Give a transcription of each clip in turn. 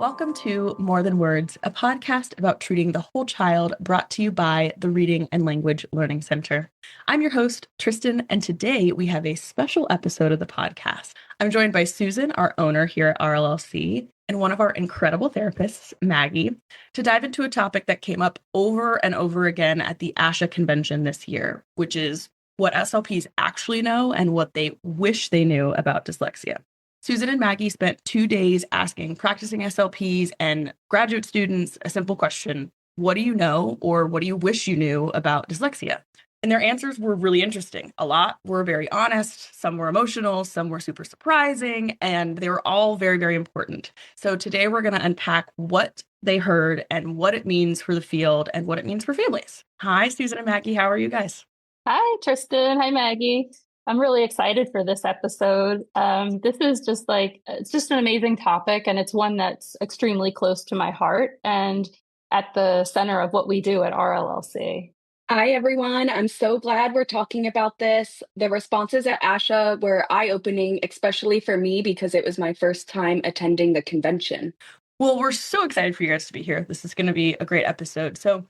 Welcome to More Than Words, a podcast about treating the whole child, brought to you by the Reading and Language Learning Center. I'm your host, Tristen, and today we have a special episode of the podcast. I'm joined by Susan, our owner here at RLLC, and one of our incredible therapists, Maggie, to dive into a topic that came up over and over again at the ASHA Convention this year, which is what SLPs actually know and what they wish they knew about dyslexia. Susan and Maggie spent 2 days asking practicing SLPs and graduate students a simple question: what do you know, or what do you wish you knew about dyslexia? And their answers were really interesting. A lot were very honest, some were emotional, some were super surprising, and they were all very, very important. So today we're going to unpack what they heard and what it means for the field and what it means for families. Hi, Susan and Maggie. How are you guys? Hi, Tristen. Hi, Maggie. I'm really excited for this episode. This is it's just an amazing topic, and it's one that's extremely close to my heart and at the center of what we do at RLLC. Hi, everyone. I'm so glad we're talking about this. The responses at ASHA were eye-opening, especially for me, because it was my first time attending the convention. Well, we're so excited for you guys to be here. This is going to be a great episode. So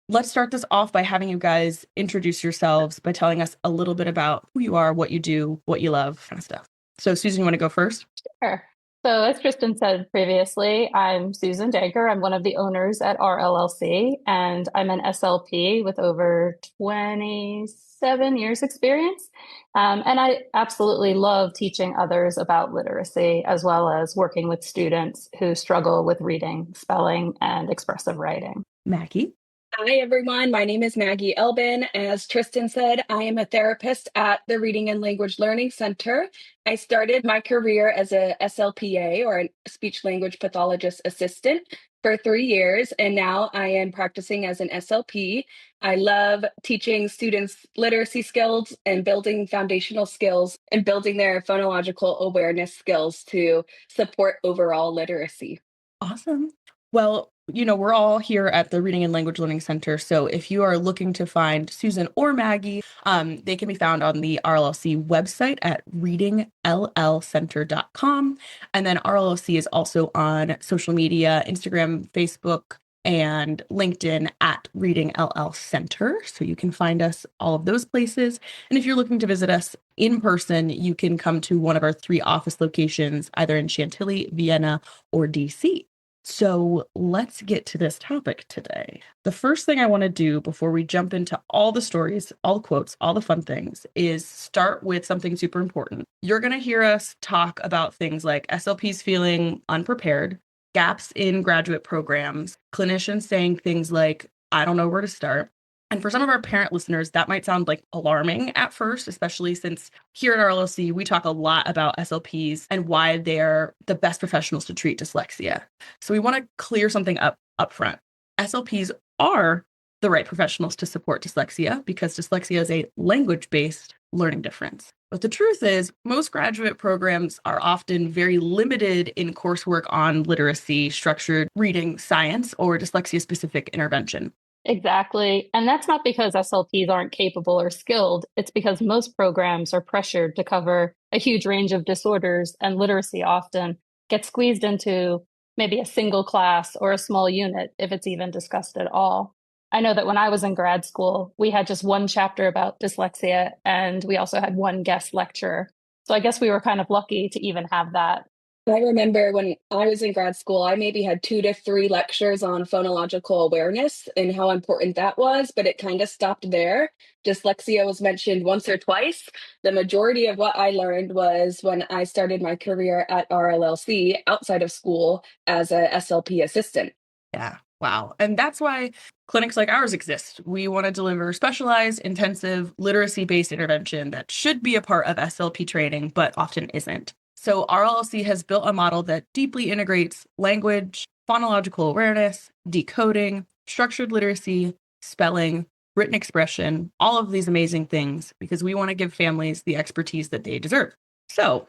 let's start this off by having you guys introduce yourselves by telling us a little bit about who you are, what you do, what you love, kind of stuff. So Susan, you want to go first? Sure. So as Tristen said previously, I'm Susan Dager. I'm one of the owners at RLLC, and I'm an SLP with over 27 years experience. And I absolutely love teaching others about literacy, as well as working with students who struggle with reading, spelling, and expressive writing. Maggie? Hi, everyone. My name is Maggie Elbin. As Tristen said, I am a therapist at the Reading and Language Learning Center. I started my career as a SLPA, or a Speech-Language Pathologist assistant, for 3 years, and now I am practicing as an SLP. I love teaching students literacy skills and building foundational skills and building their phonological awareness skills to support overall literacy. Awesome. Well, we're all here at the Reading and Language Learning Center. So if you are looking to find Susan or Maggie, they can be found on the RLLC website at readingllcenter.com. And then RLLC is also on social media, Instagram, Facebook, and LinkedIn at Reading LL Center. So you can find us all of those places. And if you're looking to visit us in person, you can come to one of our 3 office locations, either in Chantilly, Vienna, or DC. So let's get to this topic today. The first thing I want to do before we jump into all the stories, all the quotes, all the fun things, is start with something super important. You're going to hear us talk about things like SLPs feeling unprepared, gaps in graduate programs, clinicians saying things like, I don't know where to start. And for some of our parent listeners, that might sound like alarming at first, especially since here at RLLC, we talk a lot about SLPs and why they're the best professionals to treat dyslexia. So we want to clear something up front. SLPs are the right professionals to support dyslexia because dyslexia is a language-based learning difference. But the truth is, most graduate programs are often very limited in coursework on literacy, structured reading, science, or dyslexia-specific intervention. Exactly. And that's not because SLPs aren't capable or skilled. It's because most programs are pressured to cover a huge range of disorders, and literacy often gets squeezed into maybe a single class or a small unit if it's even discussed at all. I know that when I was in grad school, we had just one chapter about dyslexia, and we also had one guest lecturer. So I guess we were kind of lucky to even have that. I remember when I was in grad school, I maybe had 2 to 3 lectures on phonological awareness and how important that was, but it kind of stopped there. Dyslexia was mentioned once or twice. The majority of what I learned was when I started my career at RLLC outside of school as a SLP assistant. Yeah. Wow. And that's why clinics like ours exist. We want to deliver specialized, intensive, literacy-based intervention that should be a part of SLP training, but often isn't. So RLLC has built a model that deeply integrates language, phonological awareness, decoding, structured literacy, spelling, written expression, all of these amazing things, because we want to give families the expertise that they deserve. So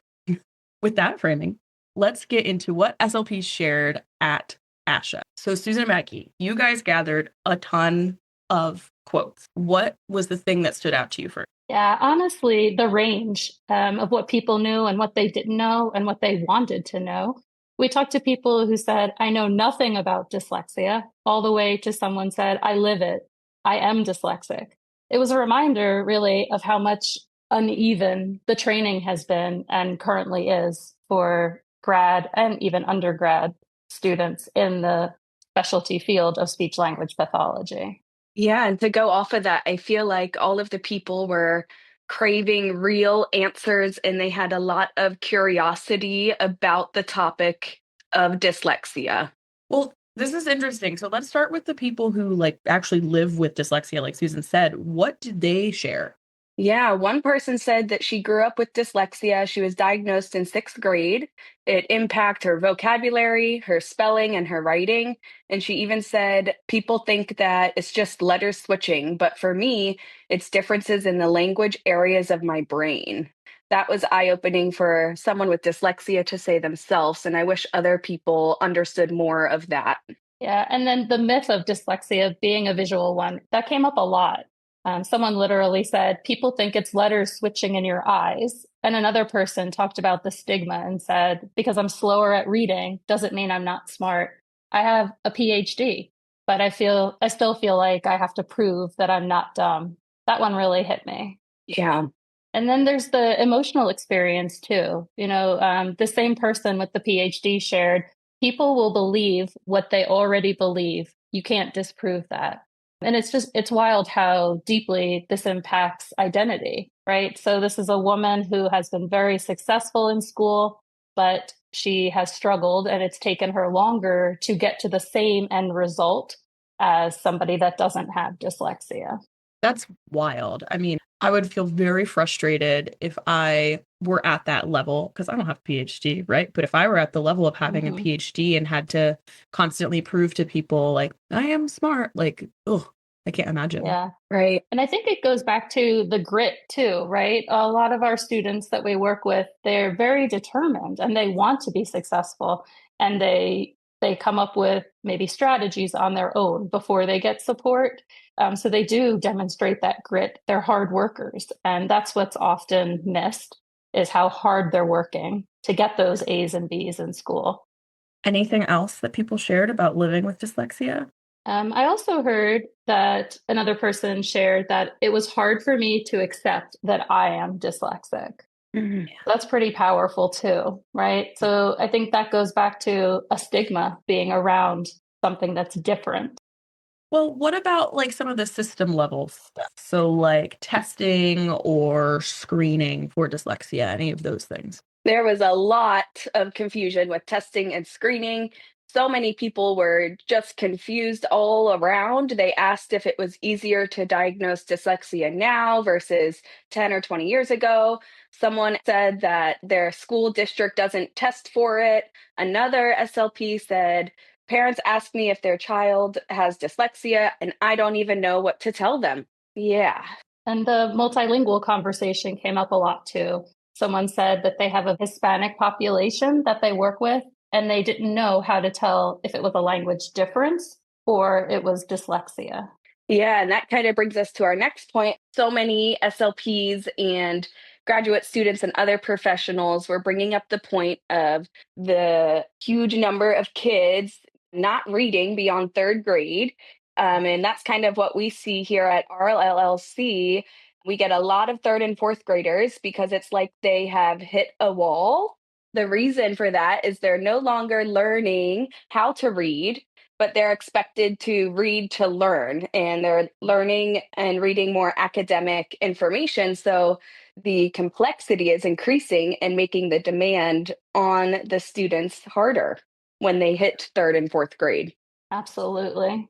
with that framing, let's get into what SLPs shared at ASHA. So Susan and Maggie, you guys gathered a ton of quotes. What was the thing that stood out to you first? Yeah, honestly, the range of what people knew and what they didn't know and what they wanted to know. We talked to people who said, I know nothing about dyslexia, all the way to someone said, I live it. I am dyslexic. It was a reminder, really, of how much uneven the training has been and currently is for grad and even undergrad students in the specialty field of speech language pathology. Yeah, and to go off of that, I feel like all of the people were craving real answers and they had a lot of curiosity about the topic of dyslexia. Well, this is interesting. So let's start with the people who like actually live with dyslexia, like Susan said. What did they share? Yeah, one person said that she grew up with dyslexia. She was diagnosed in sixth grade. It impacted her vocabulary, her spelling, and her writing. And she even said, people think that it's just letter switching, but for me, it's differences in the language areas of my brain. That was eye-opening for someone with dyslexia to say themselves, and I wish other people understood more of that. Yeah, and then the myth of dyslexia being a visual one, that came up a lot. Someone literally said, people think it's letters switching in your eyes. And another person talked about the stigma and said, because I'm slower at reading, doesn't mean I'm not smart. I have a PhD, but I still feel like I have to prove that I'm not dumb. That one really hit me. Yeah. And then there's the emotional experience too. The same person with the PhD shared, people will believe what they already believe. You can't disprove that. And it's wild how deeply this impacts identity, right? So this is a woman who has been very successful in school, but she has struggled and it's taken her longer to get to the same end result as somebody that doesn't have dyslexia. That's wild. I mean, I would feel very frustrated if I were at that level because I don't have a PhD, right? But if I were at the level of having a PhD and had to constantly prove to people like I am smart, like, oh, I can't imagine. Yeah. Right. And I think it goes back to the grit too, right? A lot of our students that we work with, they're very determined and they want to be successful and they come up with maybe strategies on their own before they get support. So they do demonstrate that grit. They're hard workers. And that's what's often missed is how hard they're working to get those A's and B's in school. Anything else that people shared about living with dyslexia? I also heard that another person shared that it was hard for me to accept that I am dyslexic. Mhm. That's pretty powerful too, right? So I think that goes back to a stigma being around something that's different. Well, what about like some of the system level stuff? So like testing or screening for dyslexia, any of those things? There was a lot of confusion with testing and screening. So many people were just confused all around. They asked if it was easier to diagnose dyslexia now versus 10 or 20 years ago. Someone said that their school district doesn't test for it. Another SLP said, parents ask me if their child has dyslexia, and I don't even know what to tell them. Yeah. And the multilingual conversation came up a lot too. Someone said that they have a Hispanic population that they work with, and they didn't know how to tell if it was a language difference or it was dyslexia. Yeah, and that kind of brings us to our next point. So many SLPs and graduate students and other professionals were bringing up the point of the huge number of kids not reading beyond third grade. And that's kind of what we see here at RLLC. We get a lot of third and fourth graders because it's like they have hit a wall. The reason for that is they're no longer learning how to read, but they're expected to read to learn, and they're learning and reading more academic information. So the complexity is increasing and making the demand on the students harder when they hit third and fourth grade. Absolutely.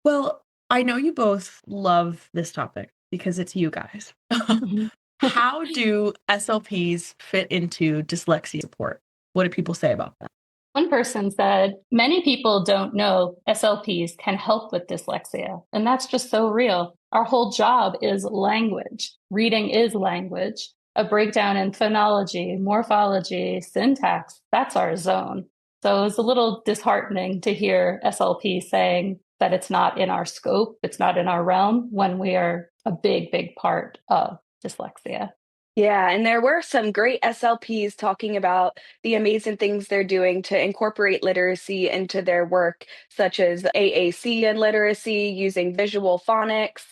Well, I know you both love this topic because it's you guys. Mhm. How do SLPs fit into dyslexia support? What do people say about that? One person said, many people don't know SLPs can help with dyslexia. And that's just so real. Our whole job is language. Reading is language. A breakdown in phonology, morphology, syntax, that's our zone. So it's a little disheartening to hear SLP saying that it's not in our scope, it's not in our realm when we are a big, big part of dyslexia. Yeah, and there were some great SLPs talking about the amazing things they're doing to incorporate literacy into their work, such as AAC and literacy, using visual phonics.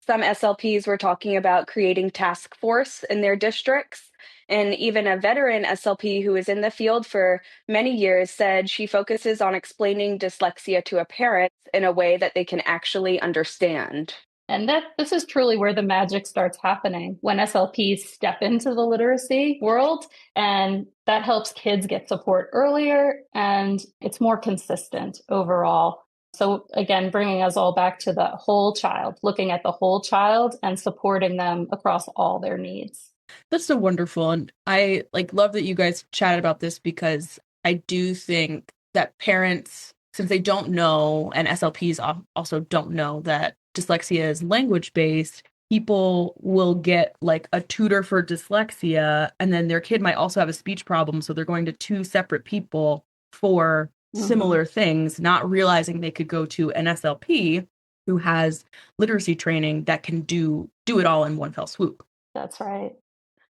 Some SLPs were talking about creating task force in their districts. And even a veteran SLP who is in the field for many years said she focuses on explaining dyslexia to a parent in a way that they can actually understand. And this is truly where the magic starts happening when SLPs step into the literacy world, and that helps kids get support earlier and it's more consistent overall. So again, bringing us all back to the whole child, looking at the whole child and supporting them across all their needs. That's so wonderful. And I love that you guys chatted about this, because I do think that parents, since they don't know, and SLPs also don't know that dyslexia is language based, people will get like a tutor for dyslexia, and then their kid might also have a speech problem. So they're going to two separate people for similar things, not realizing they could go to an SLP who has literacy training that can do it all in one fell swoop. That's right.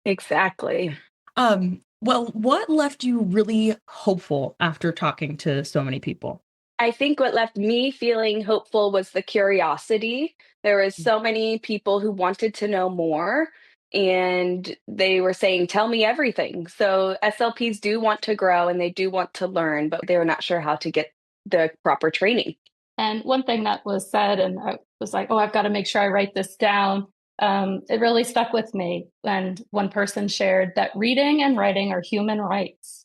Exactly. Well, what left you really hopeful after talking to so many people? I think what left me feeling hopeful was the curiosity. There was so many people who wanted to know more, and they were saying, "Tell me everything." So SLPs do want to grow and they do want to learn, but they were not sure how to get the proper training. And one thing that was said, and I was like, oh, I've got to make sure I write this down. It really stuck with me. And one person shared that reading and writing are human rights.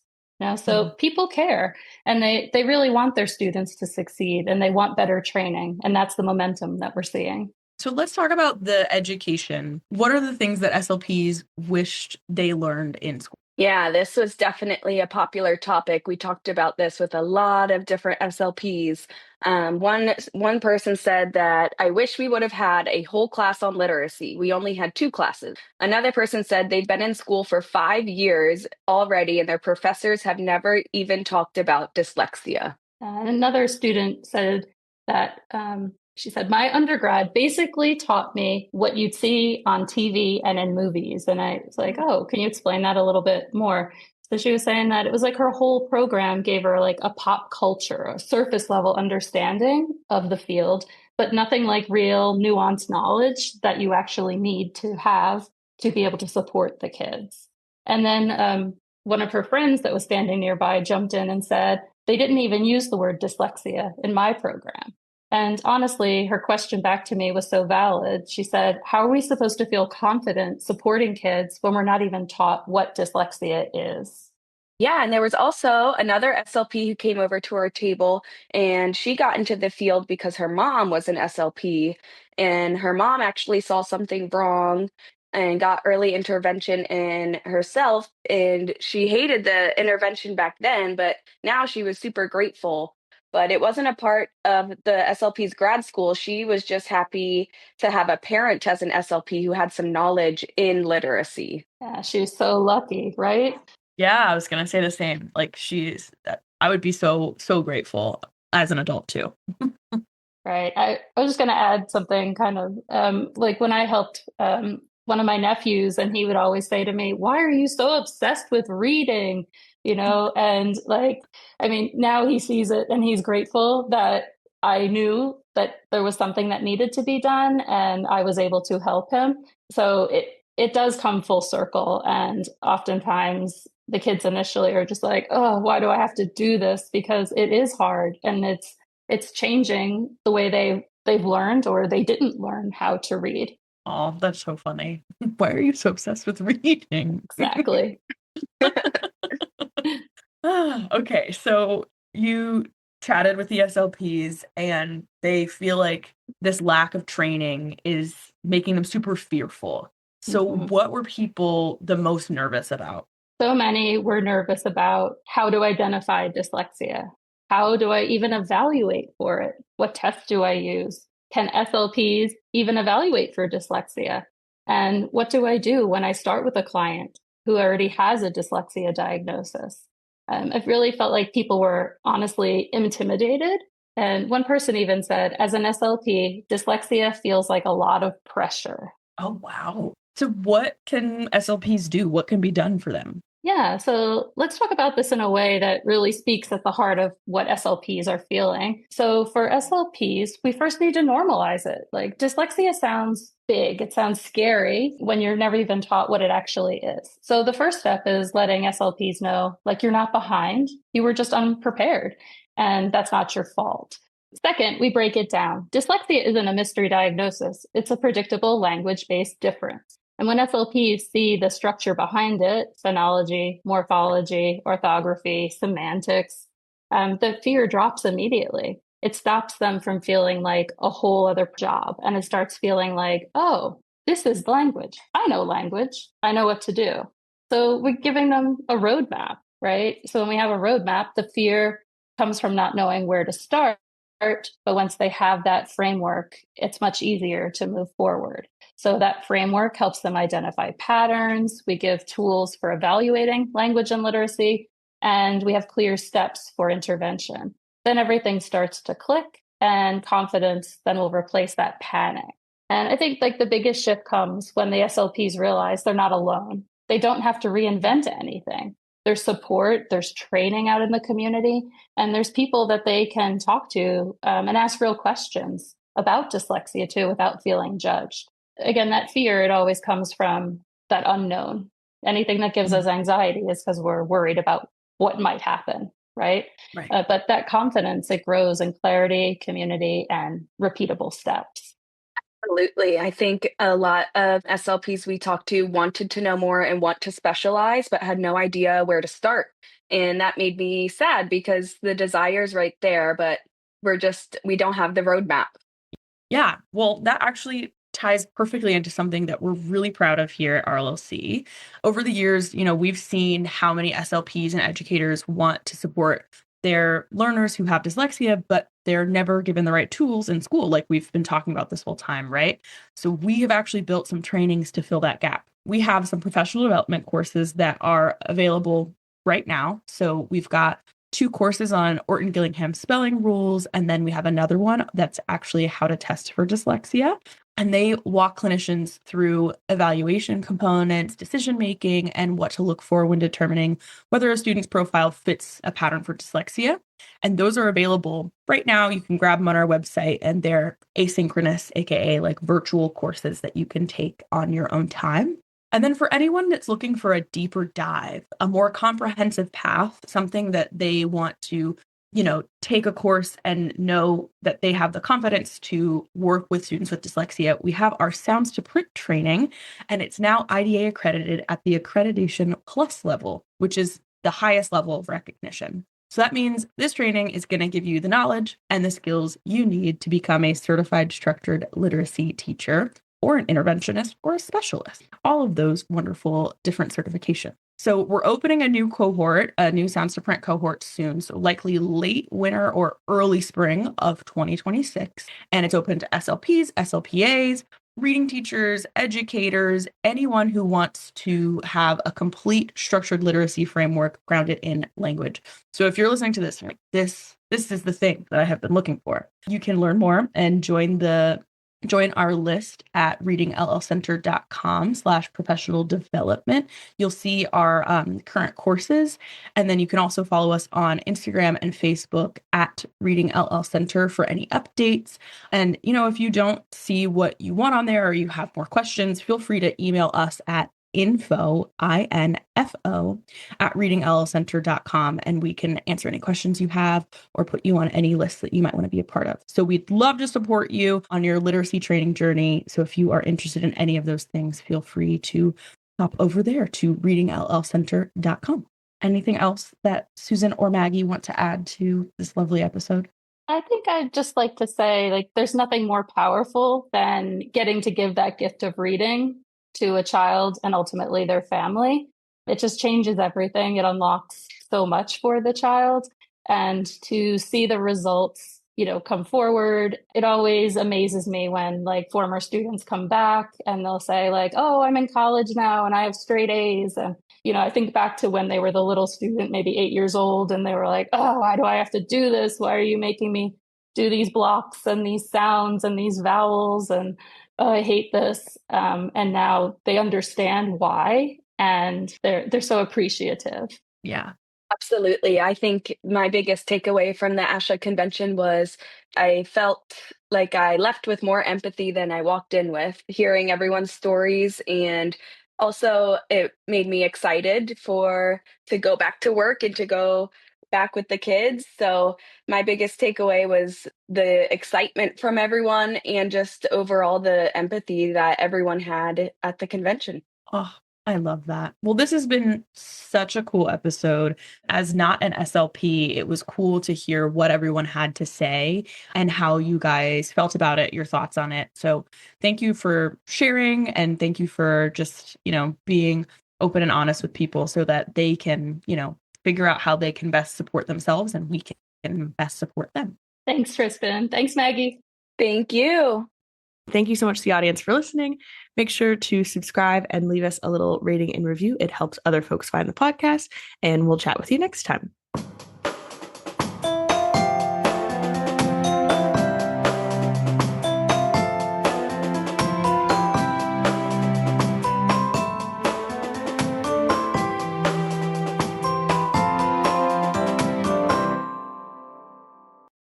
So people care, and they really want their students to succeed, and they want better training. And that's the momentum that we're seeing. So let's talk about the education. What are the things that SLPs wished they learned in school? Yeah, this was definitely a popular topic. We talked about this with a lot of different SLPs. One person said that I wish we would have had a whole class on literacy. We only had two classes. Another person said they've been in school for 5 years already, and their professors have never even talked about dyslexia. And another student said that she said, my undergrad basically taught me what you'd see on TV and in movies. And I was like, oh, can you explain that a little bit more? So she was saying that it was like her whole program gave her like a pop culture, a surface level understanding of the field, but nothing like real nuanced knowledge that you actually need to have to be able to support the kids. And then one of her friends that was standing nearby jumped in and said, they didn't even use the word dyslexia in my program. And honestly, her question back to me was so valid. She said, how are we supposed to feel confident supporting kids when we're not even taught what dyslexia is? Yeah, and there was also another SLP who came over to our table, and she got into the field because her mom was an SLP, and her mom actually saw something wrong and got early intervention in herself. And she hated the intervention back then, but now she was super grateful. But it wasn't a part of the SLP's grad school. She was just happy to have a parent as an SLP who had some knowledge in literacy. Yeah, she was so lucky, right? Yeah, I was going to say the same. I would be so grateful as an adult too. Right. I was just going to add something kind of like when I helped one of my nephews, and he would always say to me, why are you so obsessed with reading? And I mean, now he sees it and he's grateful that I knew that there was something that needed to be done and I was able to help him. So it does come full circle. And oftentimes the kids initially are just like, oh, why do I have to do this? Because it is hard, and it's changing the way they've learned or they didn't learn how to read. Oh, that's so funny. Why are you so obsessed with reading? Exactly. Okay, so you chatted with the SLPs and they feel like this lack of training is making them super fearful. So what were people the most nervous about? So many were nervous about how to identify dyslexia. How do I even evaluate for it? What tests do I use? Can SLPs even evaluate for dyslexia? And what do I do when I start with a client who already has a dyslexia diagnosis? I've really felt like people were honestly intimidated. And one person even said, as an SLP, dyslexia feels like a lot of pressure. Oh, wow. So what can SLPs do? What can be done for them? Yeah, so let's talk about this in a way that really speaks at the heart of what SLPs are feeling. So for SLPs, we first need to normalize it. Like dyslexia sounds big, it sounds scary when you're never even taught what it actually is. So the first step is letting SLPs know, like, you're not behind, you were just unprepared, and that's not your fault. Second, we break it down. Dyslexia isn't a mystery diagnosis, it's a predictable language-based difference. And when SLPs see the structure behind it, phonology, morphology, orthography, semantics, the fear drops immediately. It stops them from feeling like a whole other job. And it starts feeling like, oh, this is language. I know language. I know what to do. So we're giving them a roadmap, right? So when we have a roadmap, the fear comes from not knowing where to start. But once they have that framework, it's much easier to move forward. So that framework helps them identify patterns. We give tools for evaluating language and literacy, and we have clear steps for intervention. Then everything starts to click, and confidence then will replace that panic. And I think like the biggest shift comes when the SLPs realize they're not alone. They don't have to reinvent anything. There's support, there's training out in the community, and there's people that they can talk to and ask real questions about dyslexia too without feeling judged. Again, that fear, it always comes from that unknown. Anything that gives us anxiety is because we're worried about what might happen, right? But that confidence, it grows in clarity, community, and repeatable steps. Absolutely. I think a lot of SLPs we talked to wanted to know more and want to specialize, but had no idea where to start. And that made me sad because the desire's right there, but we don't have the roadmap. Yeah, well, that actually ties perfectly into something that we're really proud of here at RLLC. Over the years, we've seen how many SLPs and educators want to support their learners who have dyslexia, but they're never given the right tools in school, like we've been talking about this whole time, right? So we have actually built some trainings to fill that gap. We have some professional development courses that are available right now. So we've got 2 courses on Orton Gillingham spelling rules, and then we have another one that's actually how to test for dyslexia. And they walk clinicians through evaluation components, decision making, and what to look for when determining whether a student's profile fits a pattern for dyslexia. And those are available right now. You can grab them on our website, and they're asynchronous, aka like virtual courses that you can take on your own time. And then for anyone that's looking for a deeper dive, a more comprehensive path, something that they want to, take a course and know that they have the confidence to work with students with dyslexia, we have our Sounds to Print training, and it's now IDA accredited at the Accreditation Plus level, which is the highest level of recognition. So that means this training is going to give you the knowledge and the skills you need to become a certified structured literacy teacher, or an interventionist, or a specialist. All of those wonderful different certifications. So we're opening a new cohort, a new Sounds to Print cohort soon, so likely late winter or early spring of 2026. And it's open to SLPs, SLPAs, reading teachers, educators, anyone who wants to have a complete structured literacy framework grounded in language. So if you're listening to this, this is the thing that I have been looking for. You can learn more and join our list at readingllcenter.com/professional development. You'll see our current courses. And then you can also follow us on Instagram and Facebook at Reading LL Center for any updates. And, if you don't see what you want on there or you have more questions, feel free to email us at info at readingllcenter.com, and we can answer any questions you have or put you on any lists that you might want to be a part of. So we'd love to support you on your literacy training journey. So if you are interested in any of those things, feel free to hop over there to readingllcenter.com. Anything else that Susan or Maggie want to add to this lovely episode? I think I'd just like to say, there's nothing more powerful than getting to give that gift of reading to a child and ultimately their family. It just changes everything. It unlocks so much for the child. And to see the results, come forward, it always amazes me when former students come back and they'll say oh, I'm in college now and I have straight A's. And, I think back to when they were the little student, maybe 8 years old, and they were like, oh, why do I have to do this? Why are you making me do these blocks and these sounds and these vowels? And oh, I hate this. And now they understand why, and they're so appreciative. Yeah. Absolutely. I think my biggest takeaway from the ASHA convention was I felt like I left with more empathy than I walked in with, hearing everyone's stories. And also, it made me excited to go back to work and to go back with the kids. So, my biggest takeaway was the excitement from everyone and just overall the empathy that everyone had at the convention. Oh, I love that. Well, this has been such a cool episode. As not an SLP, it was cool to hear what everyone had to say and how you guys felt about it, your thoughts on it. So thank you for sharing, and thank you for just, being open and honest with people so that they can, figure out how they can best support themselves and we can best support them. Thanks, Tristen. Thanks, Maggie. Thank you. Thank you so much to the audience for listening. Make sure to subscribe and leave us a little rating and review. It helps other folks find the podcast, and we'll chat with you next time.